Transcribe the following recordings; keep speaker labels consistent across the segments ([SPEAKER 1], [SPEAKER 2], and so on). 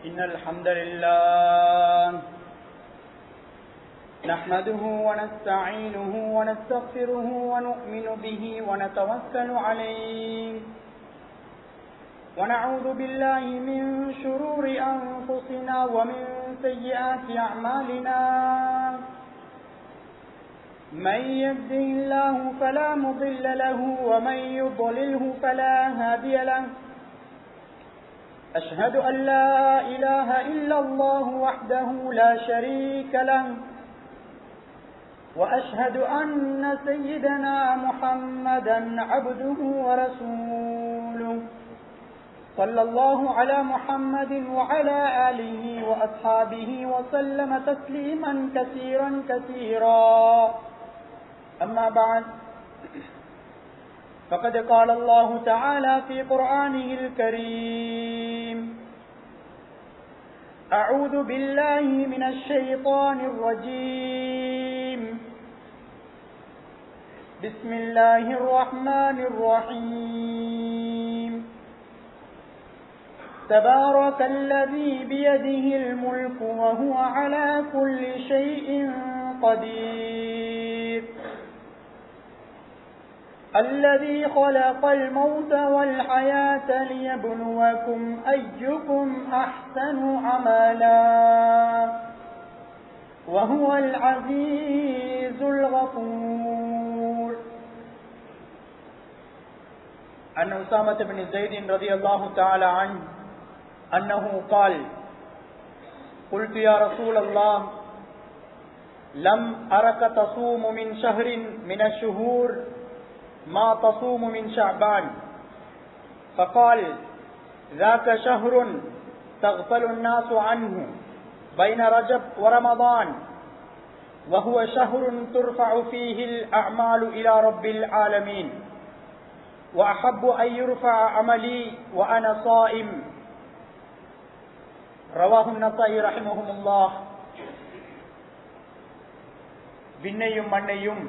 [SPEAKER 1] إن الحمد لله نحمده ونستعينه ونستغفره ونؤمن به ونتوكل عليه ونعوذ بالله من شرور أنفسنا ومن سيئات أعمالنا من يهده الله فلا مضل له ومن يضلله فلا هادي له أشهد أن لا إله إلا الله وحده لا شريك له وأشهد أن سيدنا محمدا عبده ورسوله صلى الله على محمد وعلى آله وأصحابه وسلم تسليما كثيرا كثيرا أما بعد فقد قال الله تعالى في قرآنه الكريم أعوذ بالله من الشيطان الرجيم بسم الله الرحمن الرحيم تبارك الذي بيده الملك وهو على كل شيء قدير الذي خلق الموت والحياة ليبلوكم أيكم أحسن عملا وهو العزيز الغفور. عن أسامة بن زيد رضي الله تعالى عنه أنه قال قلت يا رسول الله لم أرك تصوم من شهر من الشهور ما تصوم من شعبان فقال ذاك شهر تغفل الناس عنه بين رجب ورمضان وهو شهر ترفع فيه الأعمال إلى رب العالمين وأحب أن يرفع عملي وأنا صائم رواه النسائي رحمهم الله. விண்ணையும் மண்ணையும்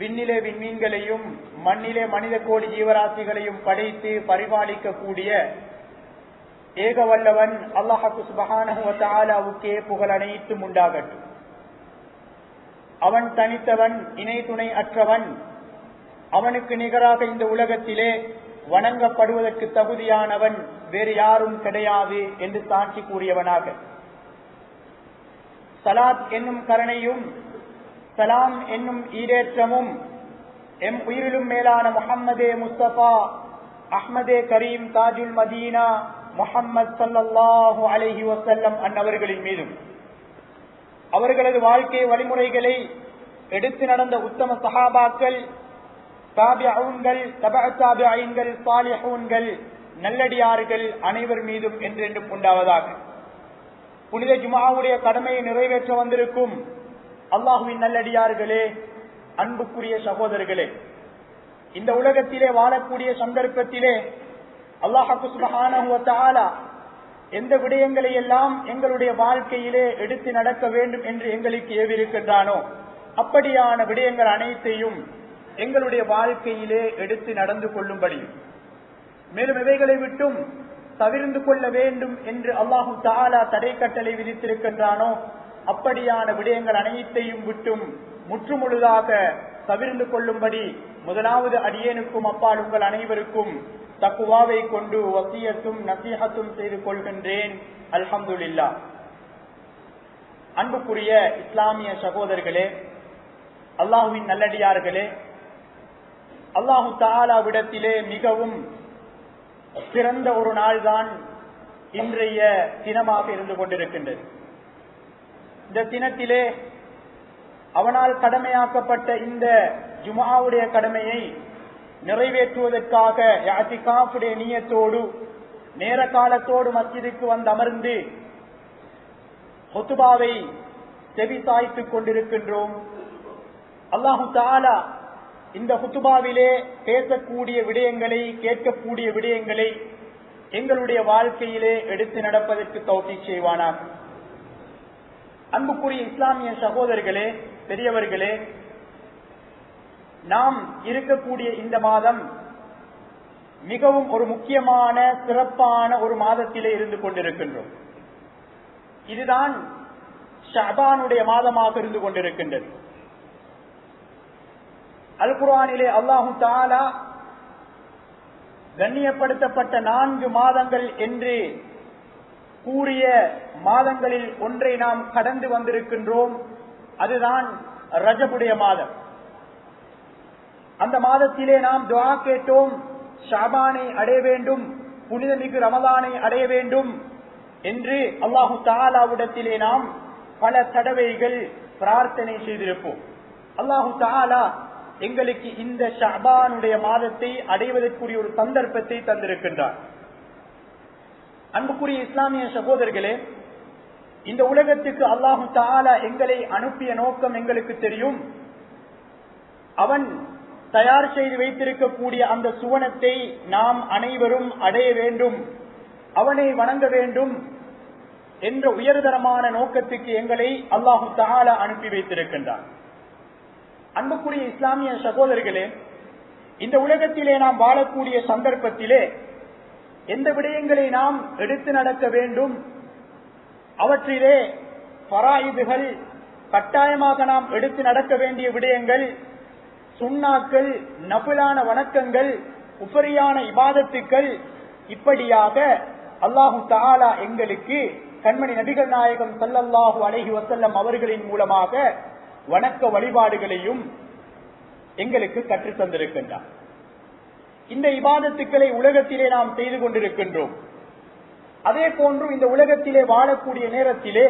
[SPEAKER 1] விண்ணிலே விண்மீன்களையும் மண்ணிலே மனித கோடி ஜீவராசிகளையும் படைத்து பரிபாலிக்க கூடிய ஏக வல்லவன் அல்லாஹ் சுப்ஹானஹு வ தஆலாவுக்கே புகழ் அனைத்தும் உண்டாகட்டும். அவன் தனித்தவன், இணை துணை அற்றவன். அவனுக்கு நிகராக இந்த உலகத்திலே வணங்கப்படுவதற்கு தகுதியானவன் வேறு யாரும் கிடையாது என்று சாட்சி கூறியவனாக சலாத் என்னும் கருணையும் சலாம் என்னும் ஈடேற்றமும் எம் உயிரிலும் மேலான முஹம்மதே முஸ்தபா அஹ்மதே கரீம் தாஜுல் மதீனா முஹம்மது ஸல்லல்லாஹு அலைஹி வஸல்லம் அன்னவர்களின் மீதும் அவர்களது வாழ்க்கை வழிமுறைகளை எடுத்து நடந்த உத்தம சஹாபாக்கள், தாபிஊன்கள், தபஅ தாபிஈன்கள், சாலிஹூன்கள், நல்லடியார்கள் அனைவர் மீதும் என்றென்றும் உண்டாவதாக. புனித ஜும்ஆவுடைய கடமையை நிறைவேற்ற வந்திருக்கும் அல்லாஹுவின் நல்லடியார்களே, அன்புக்குரிய சகோதரர்களே, இந்த உலகத்திலே வாழக்கூடிய சந்தர்ப்பத்திலே அல்லாஹ் சுப்ஹானஹு வ தஆலா எந்த விடயங்களை எல்லாம் எங்களுடைய வாழ்க்கையிலே எடுத்து நடக்க வேண்டும் என்று எங்களுக்கு ஏவிருக்கின்றானோ அப்படியான விடயங்கள் அனைத்தையும் எங்களுடைய வாழ்க்கையிலே எடுத்து நடந்து கொள்ளும்படியும், மேலும் இவைகளை விட்டும் தவிர்ந்து கொள்ள வேண்டும் என்று அல்லாஹு தஆலா தடை கட்டளை விதித்திருக்கின்றானோ அப்படியான விடயங்கள் அனைத்தையும் விட்டும் முற்றுமுழுதாக தவிர்ந்து கொள்ளும்படி முதலாவது அடியேனுக்கும் அப்பால் உங்கள் அனைவருக்கும் தக்குவாவை கொண்டு வசியத்தும் நசீஹத்தும் செய்து கொள்கின்றேன். அல்ஹம்துலில்லாஹ். அன்புக்குரிய இஸ்லாமிய சகோதரர்களே, அல்லாஹுவின் நல்லடியார்களே, அல்லாஹு தஆலாவிடத்திலே மிகவும் சிறந்த ஒரு நாள்தான் இன்றைய தினமாக இருந்து கொண்டிருக்கின்றது. இந்த தினத்திலே அவனால் கடமையாக்கப்பட்ட இந்த ஜும்ஆவுடைய கடமையை நிறைவேற்றுவதற்காக இஅ்திகாஃபுடைய நியத்தோடு நேர காலத்தோடு மஸ்ஜிதுக்கு வந்து அமர்ந்து ஹுத்பாவை செவி சாய்த்துக் கொண்டிருக்கின்றோம். அல்லாஹு தஆலா இந்த ஹுத்பாவிலே பேசக்கூடிய விடயங்களை, கேட்கக்கூடிய விடயங்களை எங்களுடைய வாழ்க்கையிலே எடுத்து நடப்பதற்கு தௌஃபீக் செய்வானாக. அன்புக்குரிய இஸ்லாமிய சகோதரர்களே, பெரியவர்களே, நாம் இருக்கக்கூடிய இந்த மாதம் மிகவும் ஒரு முக்கியமான சிறப்பான ஒரு மாதத்திலே இருந்து கொண்டிருக்கின்றோம். இதுதான் ஷஅபானுடைய மாதமாக இருந்து கொண்டிருக்கின்றது. அல் குர்ஆனிலே அல்லாஹு தஆலா கண்ணியப்படுத்தப்பட்ட 4 மாதங்கள் என்று கூறிய மாதங்களில் ஒன்றை நாம் கடந்து வந்திருக்கின்றோம். அதுதான் ரஜபுடைய மாதம். அந்த மாதத்திலே நாம் துஆ கேட்டோம், ஷஅபானை அடைய வேண்டும், புனிதமிகு ரமலானை அடைய வேண்டும் என்று அல்லாஹு தஆலாவிடத்திலே நாம் பல தடவைகள் பிரார்த்தனை செய்திருப்போம். அல்லாஹு தஆலா எங்களுக்கு இந்த ஷஅபானுடைய மாதத்தை அடைவதற்குரிய ஒரு சந்தர்ப்பத்தை தந்திருக்கின்றார். அன்புக்குரிய இஸ்லாமிய சகோதரர்களே, இந்த உலகத்துக்கு அல்லாஹு தஆலா எங்களை அனுப்பிய நோக்கம் எங்களுக்கு தெரியும். அவன் தயார் செய்து வைத்திருக்கக்கூடிய அந்த சுவனத்தை நாம் அனைவரும் அடைய வேண்டும், அவனை வணங்க வேண்டும் என்ற உயர்தரமான நோக்கத்துக்கு எங்களை அல்லாஹு தஆலா அனுப்பி வைத்திருக்கின்றார். அன்புக்குரிய இஸ்லாமிய சகோதரர்களே, இந்த உலகத்திலே நாம் வாழக்கூடிய சந்தர்ப்பத்திலே எந்த விடயங்களை நாம் எடுத்து நடக்க வேண்டும், அவற்றிலே ஃபராயிதுகள் கட்டாயமாக நாம் எடுத்து நடக்க வேண்டிய விடயங்கள், சுன்னாக்கள், நஃபிலான வணக்கங்கள், உஃபரியான இபாதத்துக்கள், இப்படியாக அல்லாஹு தஆலா எங்களுக்கு கண்மணி நபிகள் நாயகம் ஸல்லல்லாஹு அலைஹி வஸல்லம் அவர்களின் மூலமாக வணக்க வழிபாடுகளையும் எங்களுக்கு கற்றுத் தந்திருக்கின்றார். இந்த இபாதத்துக்களை உலகத்திலே நாம் செய்து கொண்டிருக்கின்றோம். அதே போன்று இந்த உலகத்திலே வாழக்கூடிய நேரத்திலே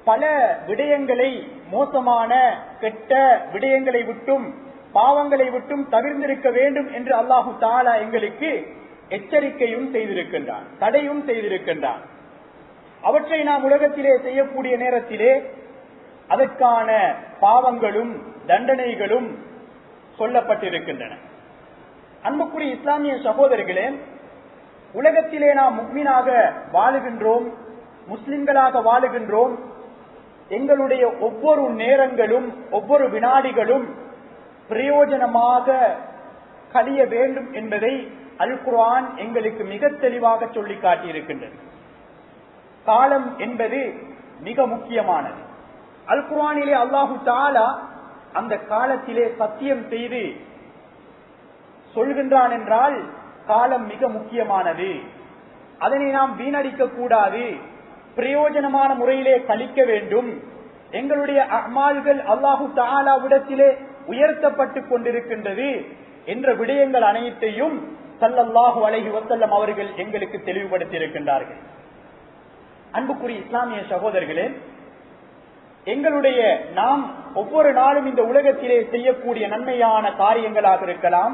[SPEAKER 1] பல விடயங்களை, மோசமான கெட்ட விடயங்களை விட்டும் பாவங்களை விட்டும் தவிர்ந்திருக்க வேண்டும் என்று அல்லாஹு தஆலா எங்களுக்கு எச்சரிக்கையும் செய்திருக்கின்றான், தடையும் செய்திருக்கின்றான். அவற்றை நாம் உலகத்திலே செய்யக்கூடிய நேரத்திலே அதற்கான பாவங்களும் தண்டனைகளும் சொல்லப்பட்டிருக்கின்றன. அன்புக்குரிய இஸ்லாமிய சகோதரர்களே, உலகத்திலே நாம் முஃமினாக வாழுகின்றோம், முஸ்லிம்களாக வாழுகின்றோம். எங்களுடைய ஒவ்வொரு நேரங்களும் ஒவ்வொரு வினாடிகளும் பிரயோஜனமாக கழிய வேண்டும் என்பதை அல் குர்ஆன் எங்களுக்கு மிக தெளிவாக சொல்லி காட்டியிருக்கின்றது. காலம் என்பது மிக முக்கியமானது. அல் குர்ஆனிலே அல்லாஹு தஆலா அந்த காலத்திலே சத்தியம் செய்து சொல்கின்றான் என்றால் காலம் மிக முக்கியமானது, அதனை நாம் வீணடிக்க கூடாது, பிரயோஜனமான முறையிலே கழிக்க வேண்டும், எங்களுடைய அமால்கள் அல்லாஹு தஆலாவிடத்திலே உயர்த்தப்பட்டு கொண்டிருக்கின்றது என்ற விடயங்கள் அனைத்தையும் ஸல்லல்லாஹு அலைஹி வஸல்லம் அவர்கள் எங்களுக்கு தெளிவுபடுத்தி இருக்கின்றார்கள். அன்புக்குரிய இஸ்லாமிய சகோதரர்களே, எங்களுடைய நாம் ஒவ்வொரு நாளும் இந்த உலகத்திலே செய்யக்கூடிய நன்மையான காரியங்களாக இருக்கலாம்,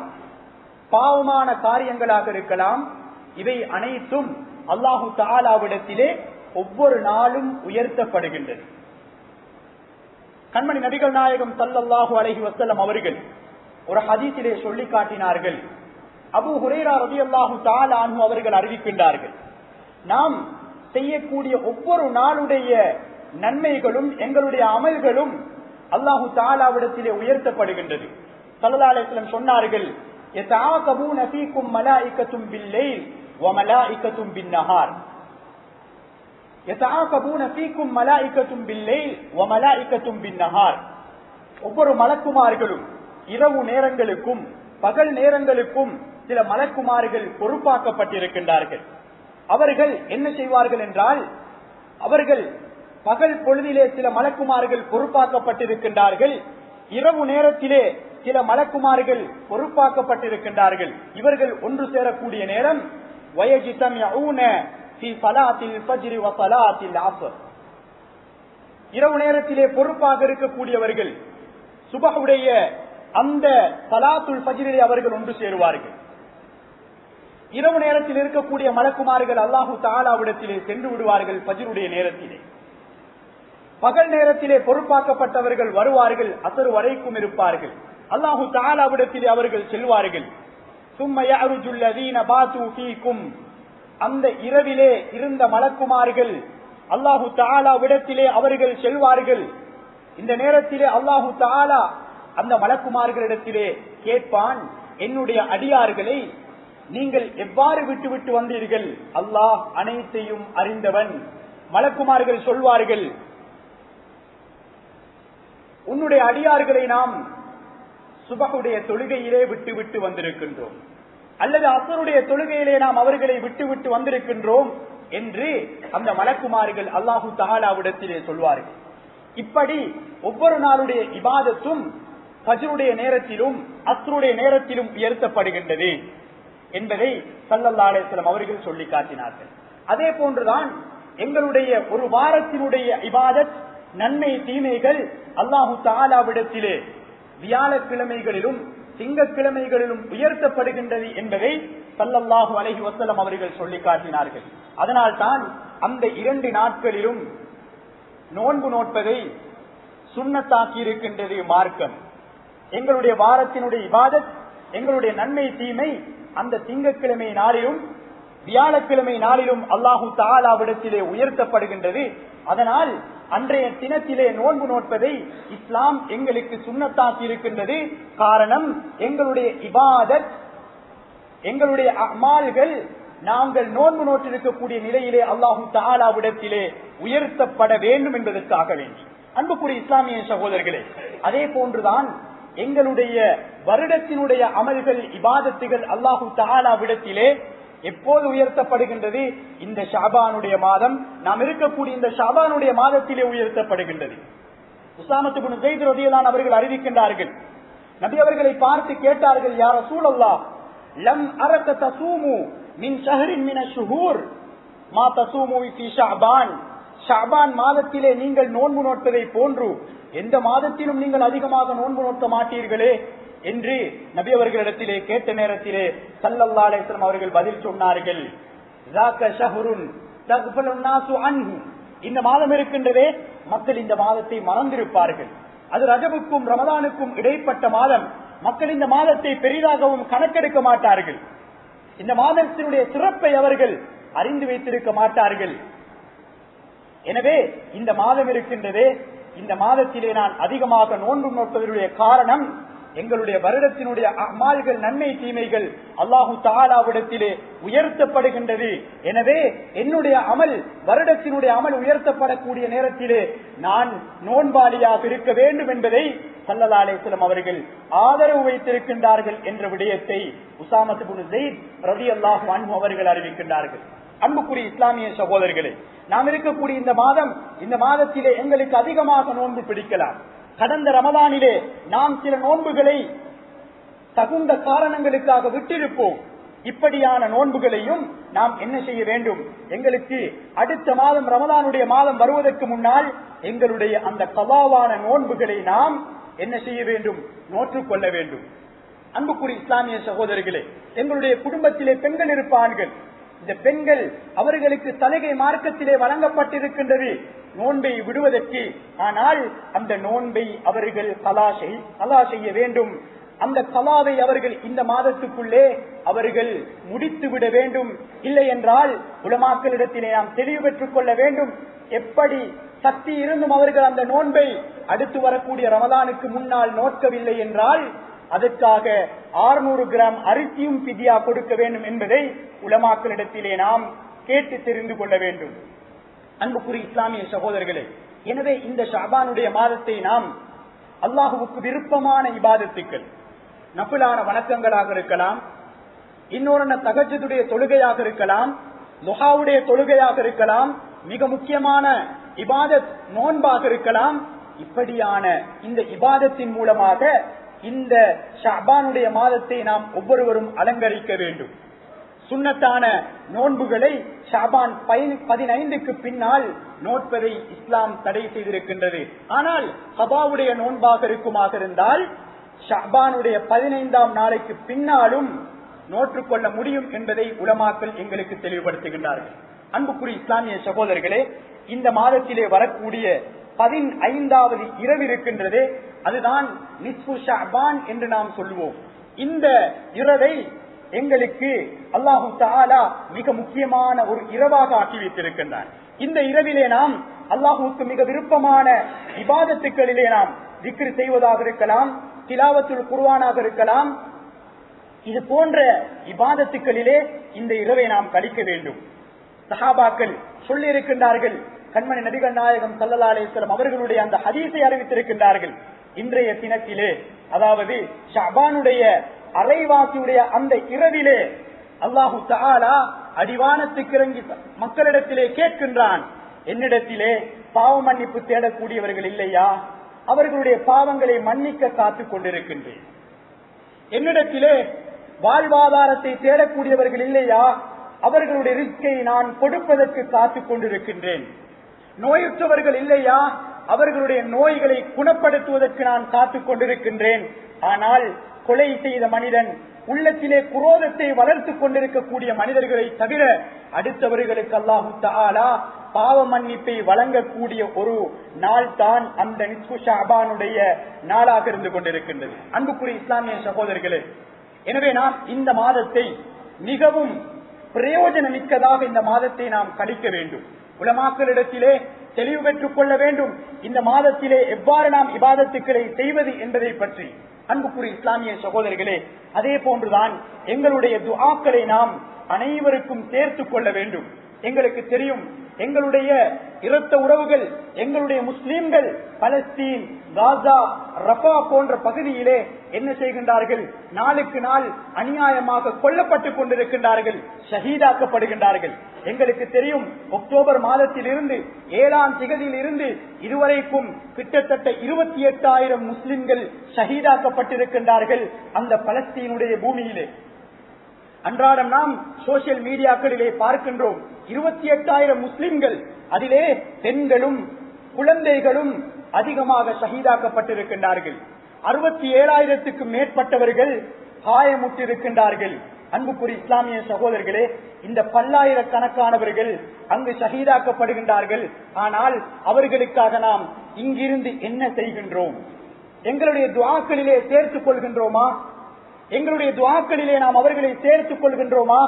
[SPEAKER 1] பாவமான காரியங்களாக இருக்கலாம், இவை அனைத்தும் அல்லாஹு தஆலாவிடத்திலே ஒவ்வொரு நாளும் உயர்த்தப்படுகின்றது. கண்மணி நபிகள் நாயகம் ஸல்லல்லாஹு அலைஹி வஸல்லம் அவர்கள் ஒரு ஹதீஸிலே சொல்லி காட்டினார்கள். அபூ ஹுரைரா ரலியல்லாஹு தஆலா அன்ஹு அவர்கள் அறிவிக்கின்றார்கள், நாம் செய்யக்கூடிய ஒவ்வொரு நாளுடைய நன்மைகளும் எங்களுடைய அமல்களும் அல்லாஹு தஆலாவிடத்திலே உயர்த்தப்படுகின்றது. ஸல்லல்லாஹு அலைஹி வஸல்லம் சொன்னார்கள், யதஆகபூன ஃபீக்கும் மலாயிகத்தும் பில்லைல் வ மலாயிகத்தும் பின்னஹார். யதஆகபூன ஃபீக்கும் மலாயிகத்தும் பில்லைல் வ மலாயிகத்தும் பின்னஹார். ஒவ்வொரு மலக்குமார்களும் இரவு நேரங்களுக்கும் பகல் நேரங்களுக்கும் சில மலக்குமார்கள் பொறுப்பாக்கப்பட்டிருக்கின்றார்கள். அவர்கள் என்ன செய்வார்கள் என்றால், அவர்கள் பகல் பொழுதிலே சில மலக்குமார்கள் பொறுப்பாக்கப்பட்டிருக்கின்றார்கள், இரவு நேரத்திலே சில மலக்குமார்கள் பொறுப்பாக்கப்பட்டிருக்கின்றார்கள். இவர்கள் ஒன்று சேரக்கூடிய நேரம் வயஜிதம்யஊன ஃபீ ஸலாத்தில் ஃபஜ்ர் வ ஸலாத்தில் அஸ்ர். இரவு நேரத்திலே பொறுப்பாக இருக்கக்கூடியவர்கள் சுபஹுடைய அந்த ஸலாத்துல் ஃபஜ்ரிலே அவர்கள் ஒன்று சேருவார்கள். இரவு நேரத்தில் இருக்கக்கூடிய மலக்குமார்கள் அல்லாஹு தஆலாவிடத்திலே சென்று விடுவார்கள் ஃபஜ்ருடைய நேரத்திலே. பகல் நேரத்திலே பொறுப்பாக்கப்பட்டவர்கள் வருவார்கள், அசர் வரைக்கும் இருப்பார்கள். அல்லாஹு தஆலாவிடத்திலே அவர்கள் செல்வார்கள். ثم يعرج الذين باتوا فيكم. அந்த இரவிலே இருந்த மலக்குமார்கள் அல்லாஹு தஆலாவிடத்திலே அவர்கள் செல்வார்கள். இந்த நேரத்திலே அல்லாஹு தஆலா அந்த மலக்குமார்களிடத்திலே கேட்பான், என்னுடைய அடியார்களை நீங்கள் எவ்வாறு விட்டு வந்தீர்கள்? அல்லாஹ் அனைத்தையும் அறிந்தவன். மலக்குமார்கள் சொல்வார்கள், உன்னுடைய அடியார்களை நாம் சுபஹுடைய தொழுகையிலே விட்டு வந்திருக்கின்றோம், அல்லது அஸ்ருடைய தொழுகையிலே நாம் அவர்களை விட்டு வந்திருக்கின்றோம் என்று அந்த மலக்குமார்கள் அல்லாஹு தஆலாவிடத்திலே சொல்வார்கள். இப்படி ஒவ்வொரு நாளுடைய இபாதத்தும் ஃபஜ்ருடைய நேரத்திலும் அஸ்ருடைய நேரத்திலும் உயர்த்தப்படுகின்றது என்பதை ஸல்லல்லாஹு அலைஹி வஸல்லம் அவர்கள் சொல்லி காட்டினார்கள். அதே போன்றுதான் எங்களுடைய ஒரு வாரத்தினுடைய இபாதத், நன்மை தீமைகள் அல்லாஹு தஆலாவிடத்திலே வியாழக்கிழமைகளிலும் திங்கட்கிழமைகளிலும் உயர்த்தப்படுகின்றது என்பதை ஸல்லல்லாஹு அலைஹி வஸல்லம் அவர்கள் சொல்லி காட்டினார்கள். அதனால் தான் அந்த 2 நாட்களிலும் நோன்பு நோட்பதை சுன்னத்தாக்கி இருக்கின்றது மார்க்கம். எங்களுடைய வாரத்தினுடைய இபாதத், எங்களுடைய நன்மை தீமை அந்த திங்கட்கிழமை நாளிலும் வியாழக்கிழமை நாளிலும் அல்லாஹு தஆலாவிடத்திலே உயர்த்தப்படுகின்றது. அதனால் அன்றைய தினத்திலே நோன்பு நோட்பதை இஸ்லாம் எங்களுக்கு சுன்னத்தாக்கி இருக்கின்றது. காரணம், எங்களுடைய இபாதத், எங்களுடைய அமால்கள் நாங்கள் நோன்பு நோட்டிருக்கக்கூடிய நிலையிலே அல்லாஹு தஆலாவிடத்திலே உயர்த்தப்பட வேண்டும் என்பதற்காக வேண்டி. அன்புக்குரிய இஸ்லாமிய சகோதரர்களே, அதே போன்றுதான் எங்களுடைய வருடத்தினுடைய அமல்கள், இபாதத்துகள் அல்லாஹு தஆலாவிடத்திலே எப்போது உயர்த்தப்படுகின்றது? இந்த ஷஅபானுடைய மாதம், நாம் இருக்கக்கூடிய இந்த ஷஅபானுடைய மாதத்திலே உயர்த்தப்படுகின்றது. உஸாமத் இப்னு ஸைத் ரலியல்லாஹு அன்ஹு அவர்கள் அறிவிக்கின்றார்கள், நபி அவர்களை பார்த்து கேட்டார்கள், யா ரசூலல்லாஹ், லம் அரக தஸூமு மின் ஷஹரின் மின ஷுஹூர் மா தஸூமு ஃபீ ஷஅபான். ஷஅபான் மாதத்திலே நீங்கள் நோன்பு நோட்பதை போன்று எந்த மாதத்திலும் நீங்கள் அதிகமாக நோன்பு நோக்க மாட்டீர்களே என்று நபி அவர்களிடத்திலே கேட்ட நேரத்திலே ஸல்லல்லாஹு அலைஹி வஸல்லம் அவர்கள் பதில் சொன்னார்கள், ஸாக ஷஹ்ருன் தக்ஃபலுன் நாஸு அன்ஹு. இந்த மாதம் இருக்கின்றதே, மக்கள் இந்த மாதத்தை மறந்திருப்பார்கள். அது ரஜபுக்கும் ரமதானுக்கும் இடைப்பட்ட மாதம். மக்கள் இந்த மாதத்தை பெரிதாகவும் கணக்கெடுக்க மாட்டார்கள். இந்த மாதத்தினுடைய சிறப்பை அவர்கள் அறிந்து வைத்திருக்க மாட்டார்கள். எனவே இந்த மாதம் இருக்கின்றதே, இந்த மாதத்திலே நான் அதிகமாக நோன்பு நோட்பதனுடைய காரணம், எங்களுடைய வருடத்தினுடைய அமால்கள், நன்மை தீமைகள் அல்லாஹு தஆலாவிடத்திலே உயர்த்தப்படுகின்றது. எனவே என்னுடைய அமல், வருடத்தினுடைய அமல் உயர்த்தப்படக்கூடிய நேரத்திலே நான் நோன்பாளியாக இருக்க வேண்டும் என்பதை ஸல்லல்லாஹு அலைஹி வஸல்லம் அவர்கள் ஆதரவு வைத்திருக்கின்றார்கள் என்ற விடயத்தை உஸாமத் இப்னு ஸைத் ரலியல்லாஹு அன்ஹு அவர்கள் அறிவிக்கின்றார்கள். அன்புக்குரிய இஸ்லாமிய சகோதரர்களே, நாம் இருக்கக்கூடிய இந்த மாதம், இந்த மாதத்திலே எங்களுக்கு அதிகமாக நோன்பு பிடிக்கலாம். கடந்த ரமதானிலே நாம் சில நோன்புகளை தகுந்த காரணங்களுக்காக விட்டிருப்போம். இப்படியான நோன்புகளையும் நாம் என்ன செய்ய வேண்டும்? எங்களுக்கு அடுத்த மாதம் ரமதானுடைய மாதம் வருவதற்கு முன்னால் எங்களுடைய அந்த கவாவான நோன்புகளை நாம் என்ன செய்ய வேண்டும்? நோற்றுக்கொள்ள வேண்டும். அன்புக்குரிய இஸ்லாமிய சகோதரர்களே, எங்களுடைய குடும்பத்திலே பெண்கள் இருப்பார்கள். இந்த பெண்கள், அவர்களுக்கு சலுகை மார்க்கத்திலே வழங்கப்பட்டிருக்கின்றது நோன்பை விடுவதற்கு. ஆனால் அந்த நோன்பை அவர்கள் கலா செய்ய வேண்டும். அந்த கலாவை அவர்கள் இந்த மாதத்துக்குள்ளே அவர்கள் முடித்து விட வேண்டும். இல்லை என்றால் உலமாக்களிடத்திலே நாம் தெளிவு பெற்றுக் கொள்ள வேண்டும். எப்படி சக்தி இருந்தும் அவர்கள் அந்த நோன்பை அடுத்து வரக்கூடிய ரமதானுக்கு முன்னால் நோக்கவில்லை என்றால் அதற்காக 600 கிராம் அரிசியும் ஃபித்யா கொடுக்க வேண்டும் என்பதை உலமாக்களிடத்திலே நாம் கேட்டு தெரிந்து கொள்ள வேண்டும். அன்புக்குரிய இஸ்லாமிய சகோதரர்களே, எனவே இந்த ஷஅபானுடைய மாதத்தை நாம் அல்லாஹுவுக்கு விருப்பமான இபாதத்துக்கள், நஃபிலான வணக்கங்களாக இருக்கலாம், இன்னொரு தஹஜ்ஜுடைய தொழுகையாக இருக்கலாம், லுஹாவுடைய தொழுகையாக இருக்கலாம், மிக முக்கியமான இபாதத் நோன்பாக இருக்கலாம். இப்படியான இந்த இபாதத்தின் மூலமாக இந்த ஷஅபானுடைய மாதத்தை நாம் ஒவ்வொருவரும் அலங்கரிக்க வேண்டும். சுன்னத்தான நோன்புகளை ஷஅபான் 15க்கு பின்னால் நோட்பதை இஸ்லாம் தடை செய்திருக்கின்றது. ஆனால் கபாவுடைய நோன்பாக இருக்குமாக இருந்தால் ஷஅபானுடைய 15ஆம் நாளைக்கு பின்னாலும் நோற்றுக்கொள்ள முடியும் என்பதை உலமாக்கள் எங்களுக்கு தெளிவுபடுத்துகின்றார்கள். அன்புக்குரிய இஸ்லாமிய சகோதரர்களே, இந்த மாதத்திலே வரக்கூடிய 15வது இரவு இருக்கின்றது, அதுதான் நிஸ்ஃபு ஷஅபான் என்று நாம் சொல்லுவோம். இந்த இரவை எங்களுக்கு அல்லாஹு தஆலா மிக முக்கியமான ஒரு இரவாக ஆக்கி வைத்திருக்கின்றார். இந்த இரவிலே நாம் அல்லாஹுவுக்கு மிக விருப்பமான இபாதத்துக்களிலே நாம் திக்ர் செய்வதாக இருக்கலாம், திலாவத்துல் குர்ஆனாக இருக்கலாம், இது போன்ற இபாதத்துக்களிலே இந்த இரவை நாம் கழிக்க வேண்டும். சஹாபாக்கள் சொல்லி இருக்கின்றார்கள், கண்மணி நபிகள் நாயகம் ஸல்லல்லாஹு அலைஹி வஸல்லம் அவர்களுடைய அந்த ஹதீஸை அறிவித்திருக்கின்றார்கள். இன்றைய தினத்திலே, அதாவது ஷஅபானுடைய அரைவாசியுடைய அந்த இரவிலே அல்லாஹு தஆலா அடிவானத்துக்கு இறங்கி மக்களிடத்திலே கேட்கின்றான், என்னிடத்திலே பாவ மன்னிப்பு தேடக்கூடியவர்கள் இல்லையா? அவர்களுடைய பாவங்களை மன்னிக்க காத்துக் கொண்டிருக்கின்றேன். என்னிடத்திலே வாழ்வாதாரத்தை தேடக்கூடியவர்கள் இல்லையா? அவர்களுடைய ரிஸ்கை நான் கொடுப்பதற்கு காத்துக் கொண்டிருக்கின்றேன். நோயுற்றவர்கள் இல்லையா? அவர்களுடைய நோய்களை குணப்படுத்துவதற்கு நான் காத்துக் கொண்டிருக்கின்றேன். ஆனால் கொலை செய்த மனிதன், உள்ளத்திலே குரோதத்தை வளர்த்துக் கொண்டிருக்கக்கூடிய மனிதர்களை தவிர அடுத்தவர்களுக்கு அல்லாஹு தஆலா பாவ மன்னிப்பை வழங்கக்கூடிய ஒரு நாள் தான் அந்த நிஸ்ஃபு ஷஅபானுடைய நாளாக இருந்து கொண்டிருக்கின்றது. அன்புக்குரிய இஸ்லாமிய சகோதரர்களே, எனவே நாம் இந்த மாதத்தை மிகவும் பிரயோஜனமிக்கதாக இந்த மாதத்தை நாம் கழிக்க வேண்டும். உலமாக்களிடத்திலே தெளிவு பெற்றுக் கொள்ள வேண்டும். இந்த மாதத்திலே எவ்வாறு நாம் இபாதத்துக்களை செய்வது என்பதை பற்றி. அன்புக்குரிய இஸ்லாமிய சகோதரர்களே, அதே போன்றுதான் எங்களுடைய துஆக்களை நாம் அனைவருக்கும் சேர்த்துக் கொள்ள வேண்டும். எங்களுக்கு தெரியும், எங்களுடைய இரத்த உறவுகள், எங்களுடைய முஸ்லிம்கள் பலஸ்தீன், காசா, ரஃபா போன்ற பகுதியிலே என்ன செய்கின்றார்கள்? நாளுக்கு நாள் அநியாயமாக கொல்லப்பட்டுக் கொண்டிருக்கின்றார்கள், ஷஹீதாக்கப்படுகின்றார்கள். எங்களுக்கு தெரியும், அக்டோபர் மாதத்தில் இருந்து 7ஆம் திகதியில் இருந்து இதுவரைக்கும் கிட்டத்தட்ட 28,000 முஸ்லிம்கள் ஷஹீதாக்கப்பட்டிருக்கின்றார்கள் அந்த பலஸ்தீனுடைய பூமியிலே. அன்றாடம் நாம் சோசியல் மீடியாக்களிலே பார்க்கின்றோம், 28,000 முஸ்லிம்கள், அதிலே பெண்களும் குழந்தைகளும் அதிகமாக ஷஹீதாக்கப்பட்டிருக்கின்றார்கள். 67,000க்கு மேற்பட்டவர்கள் காயமுற்றிருக்கின்றார்கள். அன்புக்குரிய இஸ்லாமிய சகோதரர்களே, இந்த பல்லாயிரக்கணக்கானவர்கள் அங்கு ஷஹீதாக்கப்படுகின்றார்கள். ஆனால் அவர்களுக்காக நாம் இங்கிருந்து என்ன செய்கின்றோம்? எங்களுடைய துஆக்களிலே சேர்த்துக் கொள்கின்றோமா? எங்களுடைய துஆக்களிலே நாம் அவர்களை சேர்த்துக் கொள்கின்றோமா?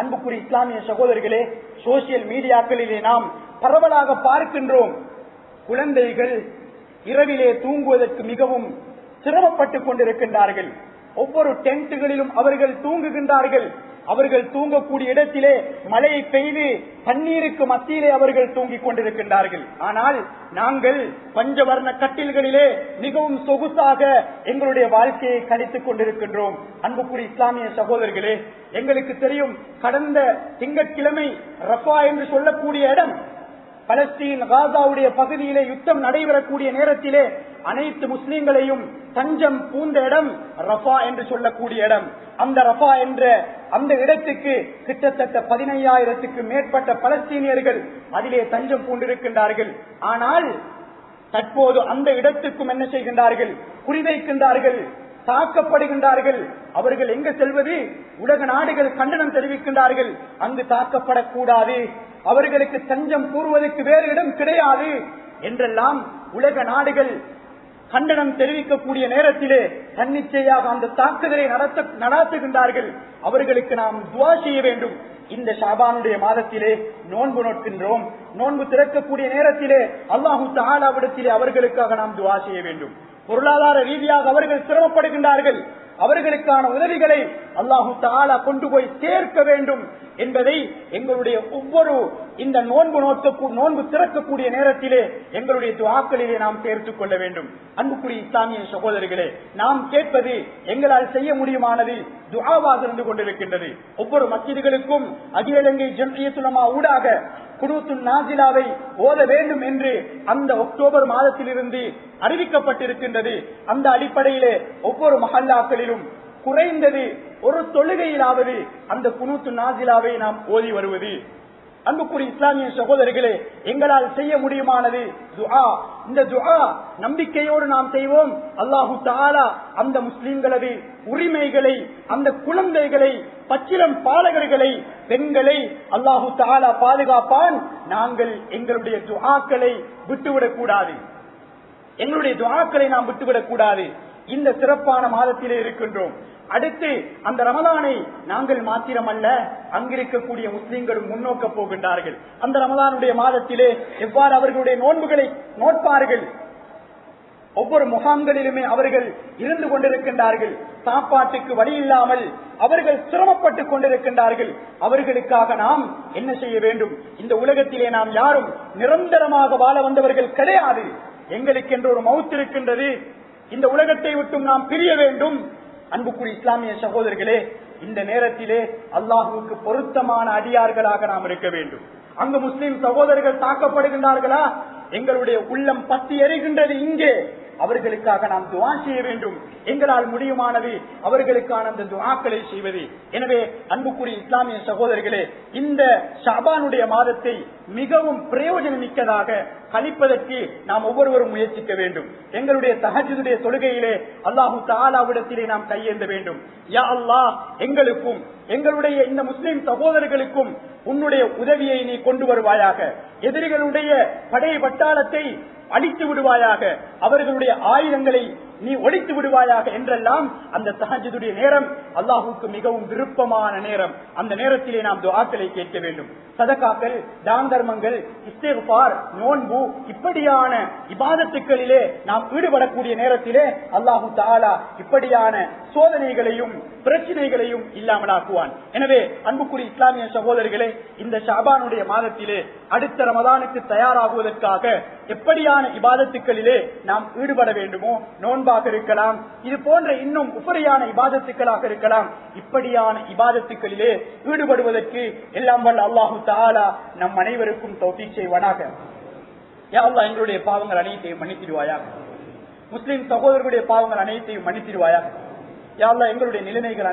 [SPEAKER 1] அன்புக்குரிய இஸ்லாமிய சகோதரர்களே, சோசியல் மீடியாக்களிலே நாம் பரவலாக பார்க்கின்றோம், குழந்தைகள் இரவிலே தூங்குவதற்கு மிகவும் சிரமப்பட்டுக் கொண்டிருக்கின்றார்கள். ஒவ்வொரு டென்ட்டுகளிலும் அவர்கள் தூங்குகின்றார்கள். அவர்கள் தூங்கக்கூடிய இடத்திலே மழை பெய்து தண்ணீருக்கு மத்தியிலே அவர்கள் தூங்கிக் கொண்டிருக்கின்றார்கள். ஆனால் நாங்கள் பஞ்சவர்ண கட்டில்களிலே மிகவும் சொகுசாக எங்களுடைய வாழ்க்கையை கழித்துக் கொண்டிருக்கின்றோம். அன்புக்குரிய இஸ்லாமிய சகோதரர்களே, எங்களுக்கு தெரியும், கடந்த திங்கட்கிழமை ரஃபா என்று சொல்லக்கூடிய இடம், பலஸ்தீன் காசாவுடைய பகுதியிலே யுத்தம் நடைபெறக்கூடிய நேரத்திலே அனைத்து முஸ்லிம்களையும் தஞ்சம் பூந்த இடம் ரஃபா என்று சொல்லக்கூடிய இடம். அந்த ரஃபா என்ற அந்த இடத்துக்கு கிட்டத்தட்ட 15,000க்கு மேற்பட்ட பலஸ்தீனியர்கள் அதிலே தஞ்சம் பூண்டிருக்கின்றார்கள். ஆனால் தற்போது அந்த இடத்துக்கும் என்ன செய்கின்றார்கள்? குறிவைக்கின்றார்கள், தாக்கப்படுகின்றார்கள். அவர்கள் எங்க செல்வது? உலக நாடுகள் கண்டனம் தெரிவிக்கின்றார்கள், அங்கு தாக்கப்படக்கூடாது, அவர்களுக்கு தஞ்சம் கூறுவதற்கு வேறு இடம் கிடையாது என்றெல்லாம் உலக நாடுகள் கண்டனம் தெரிவிக்கக்கூடிய நேரத்திலே தன்னிச்சையாக அந்த தாக்குதலை நடாத்துகின்றார்கள். அவர்களுக்கு நாம் துஆ செய்ய வேண்டும். இந்த ஷாபானுடைய மாதத்திலே நோன்பு நோக்கின்றோம். நோன்பு திறக்கக்கூடிய நேரத்திலே அல்லாஹு தஆலாவிடத்திலே அவர்களுக்காக நாம் துஆ செய்ய வேண்டும். பொருளாதார ரீதியாக அவர்கள் சிரமப்படுகின்றார்கள், அவர்களுக்கான உதவிகளை அல்லாஹு தஆலா கொண்டு போய் சேர்க்க வேண்டும் என்பதை எங்களுடைய ஒவ்வொரு இந்த நோன்பு திறக்கக்கூடிய நேரத்திலே எங்களுடைய துஆக்களிலே நாம் சேர்த்துக் கொள்ள வேண்டும். அன்புக்குரிய இஸ்லாமிய சகோதரர்களே, நாம் கேட்பது எங்களால் செய்ய முடியுமானது துஆவாக இருந்து கொண்டிருக்கின்றது. ஒவ்வொரு மஸ்ஜிதுகளுக்கும் அகில இலங்கை ஜம்இய்யத்துல் உலமா ஊடாக குனூத்துன் நாஸிலாவை ஓத வேண்டும் என்று அந்த அக்டோபர் மாதத்திலிருந்து அறிவிக்கப்பட்டிருக்கின்றது. அந்த அடிப்படையிலே ஒவ்வொரு மஹல்லாக்களிலும் குறைந்தது ஒரு தொழுகையிலாவது அந்த குனூத்துன் நாஸிலாவை நாம் ஓதி வருவது. அன்புக்குரிய இஸ்லாமிய சகோதரர்களே, எங்களால் செய்ய முடியுமானது துஆ. இந்த துஆ நம்பிக்கையோடு நாம் செய்வோம். அல்லாஹு தஆலா அந்த முஸ்லிம்களது உரிமைகளை, அந்த குழந்தைகளை, பச்சிளம் பாலகர்களை, பெண்களை அல்லாஹு தஆலா பாதுகாப்பான். நாங்கள் எங்களுடைய துஆக்களை விட்டுவிடக் கூடாது, எங்களுடைய துஆக்களை நாம் விட்டுவிடக் கூடாது. இந்த சிறப்பான மாதத்திலே இருக்கின்றோம். அடுத்து அந்த ரமலானை நாங்கள் மாத்திரமல்ல, அங்கிருக்கக்கூடிய முஸ்லிம்களும் முன்னோக்க போகின்றார்கள். அந்த ரமலானுடைய மாதத்திலே எவ்வாறு அவர்களுடைய நோன்புகளை நோட்பார்கள், ஒவ்வொரு முகாம்களிலுமே அவர்கள் இருந்து கொண்டிருக்கின்றார்கள். சாப்பாட்டுக்கு வழி இல்லாமல் அவர்கள் சிரமப்பட்டுக் கொண்டிருக்கின்றார்கள். அவர்களுக்காக நாம் என்ன செய்ய வேண்டும்? இந்த உலகத்திலே நாம் யாரும் நிரந்தரமாக வாழ வந்தவர்கள் கிடையாது. எங்களுக்கு என்று ஒரு மவுத் இருக்கின்றது. இந்த உலகத்தை விட்டும் நாம் பிரிய வேண்டும். அன்புக்குரிய இஸ்லாமிய சகோதரர்களே, இந்த நேரத்திலே அல்லாஹுவுக்கு பொருத்தமான அடியார்களாக நாம் இருக்க வேண்டும். அங்கு முஸ்லிம் சகோதரர்கள் தாக்கப்படுகின்றார்களா? எங்களுடைய உள்ளம் பத்தி எரிகின்றது. இங்கே அவர்களுக்காக நாம் துஆ செய்ய வேண்டும். எங்களால் முடியுமானது அவர்களுக்கான அந்த துஆக்களை செய்வது. எனவே அன்புக்குரிய இஸ்லாமிய சகோதரர்களே, இந்த ஷஅபானுடைய மாதத்தை மிகவும் பிரயோஜனமிக்கதாக கழிப்பதற்கு நாம் ஒவ்வொருவரும் முயற்சிக்க வேண்டும். எங்களுடைய தஹஜ்ஜுடைய தொழுகையிலே அல்லாஹு தஆலாவிடத்திலே நாம் கையேந்த வேண்டும். யா அல்லாஹ், எங்களுக்கும் எங்களுடைய இந்த முஸ்லிம் சகோதரர்களுக்கும் உன்னுடைய உதவியை நீ கொண்டு வருவாயாக. எதிரிகளுடைய படை பட்டாளத்தை அழித்து விடுவாயாக. அவர்களுடைய ஆயுதங்களை நீ ஒழித்து விடுவாயாக என்றெல்லாம் அந்த தஹஜ்ஜுடைய நேரம் அல்லாஹுக்கு மிகவும் விருப்பமான நேரம். அந்த நேரத்திலே நாம் துஆக்களை கேட்க வேண்டும். சதகாக்கள், தான தர்மங்கள், இஸ்திக்ஃபார், நோன்பு, இப்படியான இபாதத்துக்களிலே நாம் ஈடுபடக்கூடிய நேரத்திலே அல்லாஹு தஆலா இப்படியான சோதனைகளையும் பிரச்சனைகளையும் இல்லாமலாக்குவான். எனவே அன்புக்குரிய இஸ்லாமிய சகோதரர்களே, இந்த ஷஅபானுடைய மாதத்திலே அடுத்த ரமதானுக்கு தயாராகுவதற்காக எப்படியான இபாதத்துக்களிலே நாம் ஈடுபட வேண்டுமோ, நோன்பாக இருக்கலாம், இது போன்ற இன்னும் உபரியான இபாதத்துக்களாக இருக்கலாம், இப்படியான இபாதத்துக்களிலே ஈடுபடுவதற்கு எல்லாம் வல்ல அல்லாஹு தஆலா நம் அனைவருக்கும் தௌஃபீக் செய்வானாக. யா அல்லாஹ், எங்களுடைய பாவங்கள் அனைத்தையும் மன்னித்திடுவாயாக. முஸ்லிம் சகோதரர்களுடைய பாவங்கள் அனைத்தையும் மன்னித்திடுவாயாக. யா அல்லாஹ், எங்களுடைய நிலைமைகள்